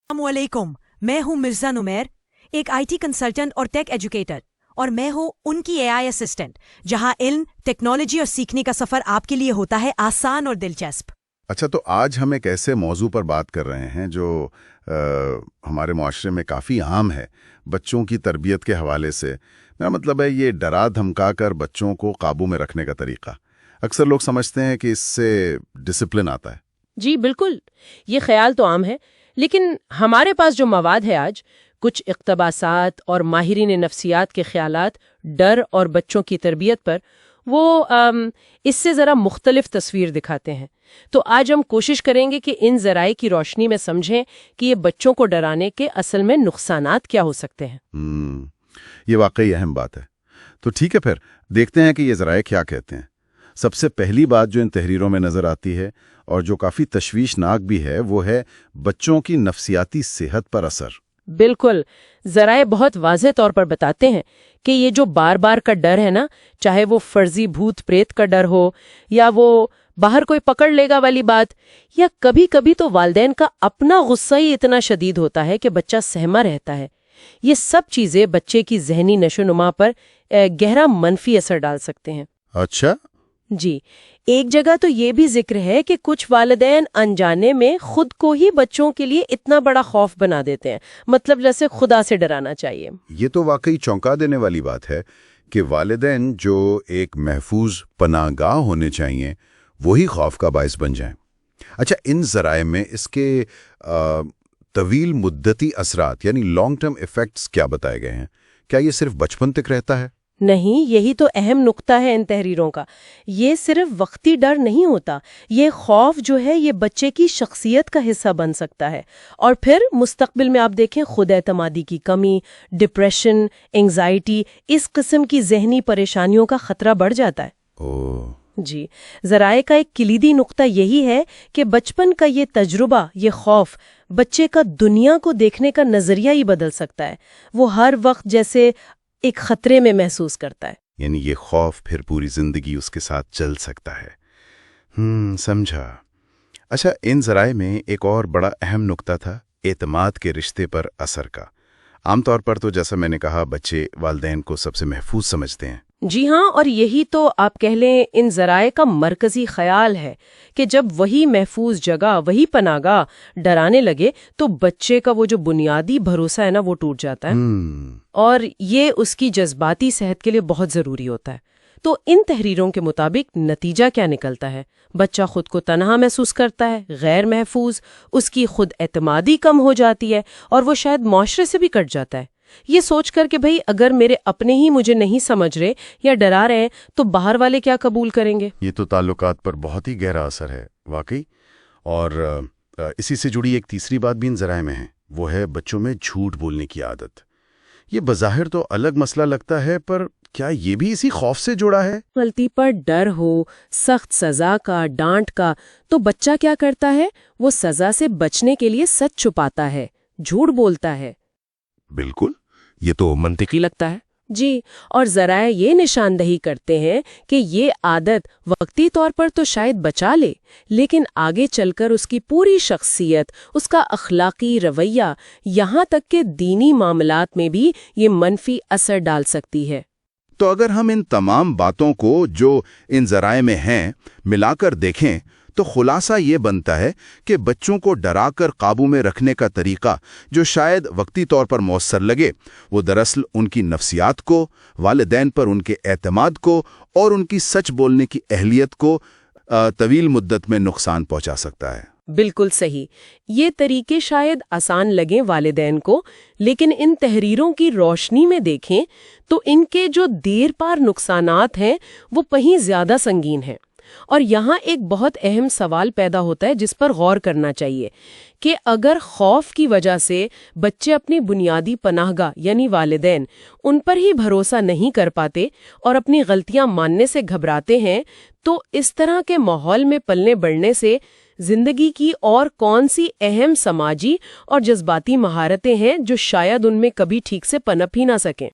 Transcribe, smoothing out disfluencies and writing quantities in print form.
अस्सलामुअलैकुम, मैं हूं मिर्जा नुमैर, एक आईटी कंसल्टेंट और टेक एजुकेटर, और मैं हूं उनकी एआई असिस्टेंट, जहां इल्म, टेक्नोलॉजी और सीखने का सफर आपके लिए होता है आसान और दिलचस्प। अच्छा, तो आज हम एक ऐसे मौजू पर बात कर रहे हैं जो हमारे माशरे में काफ़ी आम है, बच्चों की तरबियत के हवाले से। मेरा मतलब है ये डरा धमका कर बच्चों को काबू में रखने का तरीका। अक्सर लोग समझते हैं कि इससे डिसिप्लिन आता है। जी बिल्कुल, ये ख्याल तो आम है, लेकिन हमारे पास जो मवाद है आज, कुछ इक़्तिबासात और माहिरीन नफ्सियात के ख्यालात डर और बच्चों की तरबियत पर, वो इससे ज़रा मुख्तलिफ तस्वीर दिखाते हैं। तो आज हम कोशिश करेंगे कि इन ज़राए की रोशनी में समझें कि ये बच्चों को डराने के असल में नुकसानात क्या हो सकते हैं। ये वाकई अहम बात है। तो ठीक है, फिर देखते हैं कि ये ज़राए क्या कहते हैं। सबसे पहली बात जो इन तहरीरों में नज़र आती है और जो काफ़ी तशवीशनाक भी है, वो है बच्चों की नफ्सियाती सेहत पर असर। बिल्कुल, ज़राए बहुत वाज़ेह तौर पर बताते हैं कि ये जो बार बार का डर है ना, चाहे वो फर्जी भूत प्रेत का डर हो, या वो बाहर कोई पकड़ लेगा वाली बात, या कभी कभी तो वालिदैन का अपना गुस्सा ही इतना शदीद होता है कि बच्चा सहमा रहता है। ये सब चीज़ें बच्चे की जहनी नशोनुमा पर गहरा मनफी असर डाल सकते हैं। अच्छा जी, एक जगह तो ये भी जिक्र है कि कुछ वालिदैन अनजाने में खुद को ही बच्चों के लिए इतना बड़ा खौफ बना देते हैं, मतलब जैसे खुदा से डराना चाहिए। ये तो वाकई चौंका देने वाली बात है कि वालिदैन जो एक महफूज पनाहगाह होने चाहिए, वही खौफ का बायस बन जाएं। अच्छा, इन ज़राए में इसके तवील मुद्दती असरात यानी लॉन्ग टर्म इफ़ेक्ट्स क्या बताए गए हैं? क्या ये सिर्फ बचपन तक रहता है? नहीं, यही तो अहम नुक्ता है इन तहरीरों का। ये सिर्फ वक्ती डर नहीं होता, ये खौफ जो है ये बच्चे की शख्सियत का हिस्सा बन सकता है, और फिर मुस्तकबिल में आप देखें खुद एतमादी की कमी, डिप्रेशन, एंग्जाइटी, इस किस्म की जहनी परेशानियों का खतरा बढ़ जाता है। ओह जी, ज़राए का एक किलीदी नुक्ता यही है कि बचपन का ये तजुर्बा, ये खौफ बच्चे का दुनिया को देखने का नजरिया ही बदल सकता है। वो हर वक्त जैसे एक खतरे में महसूस करता है। यानी ये खौफ फिर पूरी जिंदगी उसके साथ चल सकता है। समझा। अच्छा, इन ज़राए में एक और बड़ा अहम नुक्ता था एतमाद के रिश्ते पर असर का। आमतौर पर तो जैसा मैंने कहा, बच्चे वालिदैन को सबसे महफूज समझते हैं। जी हाँ, और यही तो आप कह लें इन ज़राए का मरकजी ख्याल है कि जब वही महफूज जगह, वही पनाहगाह डराने लगे, तो बच्चे का वो जो बुनियादी भरोसा है ना, वो टूट जाता है, और ये उसकी जज्बाती सेहत के लिए बहुत ज़रूरी होता है। तो इन तहरीरों के मुताबिक नतीजा क्या निकलता है? बच्चा खुद को तन्हा महसूस करता है, गैर महफूज, उसकी खुद एतमादी कम हो जाती है, और वो शायद माशरे से भी कट जाता है, ये सोच कर कि भाई अगर मेरे अपने ही मुझे नहीं समझ रहे या डरा रहे हैं, तो बाहर वाले क्या कबूल करेंगे। ये तो ताल्लुकात पर बहुत ही गहरा असर है वाकई। और इसी से जुड़ी एक तीसरी बात भी इन ज़राए में है, वो है बच्चों में झूठ बोलने की आदत। ये बज़ाहिर तो अलग मसला लगता है, पर क्या ये भी इसी खौफ से जुड़ा है? गलती पर डर हो, सख्त सजा का, डांट का, तो बच्चा क्या करता है? वो सजा से बचने के लिए सच छुपाता है, झूठ बोलता है। बिल्कुल, ये तो मंतिकी लगता है। जी, और ज़राए ये निशानदही करते हैं कि ये आदत वक्ती तौर पर तो शायद बचा ले, लेकिन आगे चलकर उसकी पूरी शख्सियत, उसका अखलाकी रवैया, यहाँ तक कि दीनी मामलात में भी ये मनफी असर डाल सकती है। तो अगर हम इन तमाम बातों को जो इन ज़राए में हैं मिलाकर देखें, तो खुलासा ये बनता है कि बच्चों को डराकर काबू में रखने का तरीका जो शायद वक्ती तौर पर मौसर लगे, वो दरअसल उनकी नफ्सियात को, वालिदैन पर उनके एतमाद को और उनकी सच बोलने की अहलियत को तवील मुद्दत में नुकसान पहुंचा सकता है। बिल्कुल सही। ये तरीके शायद आसान लगें वालिदैन को, लेकिन इन तहरीरों की रोशनी में देखें तो इनके जो देर पार नुकसानात हैं वो कहीं ज्यादा संगीन हैं। और यहाँ एक बहुत अहम सवाल पैदा होता है जिस पर गौर करना चाहिए कि अगर खौफ की वजह से बच्चे अपनी बुनियादी पनाहगाह यानी वालिदैन उन पर ही भरोसा नहीं कर पाते और अपनी गलतियां मानने से घबराते हैं, तो इस तरह के माहौल में पलने बढ़ने से जिंदगी की और कौन सी अहम समाजी और जज्बाती महारतें हैं जो शायद उनमें कभी ठीक से पनप ही ना सकें।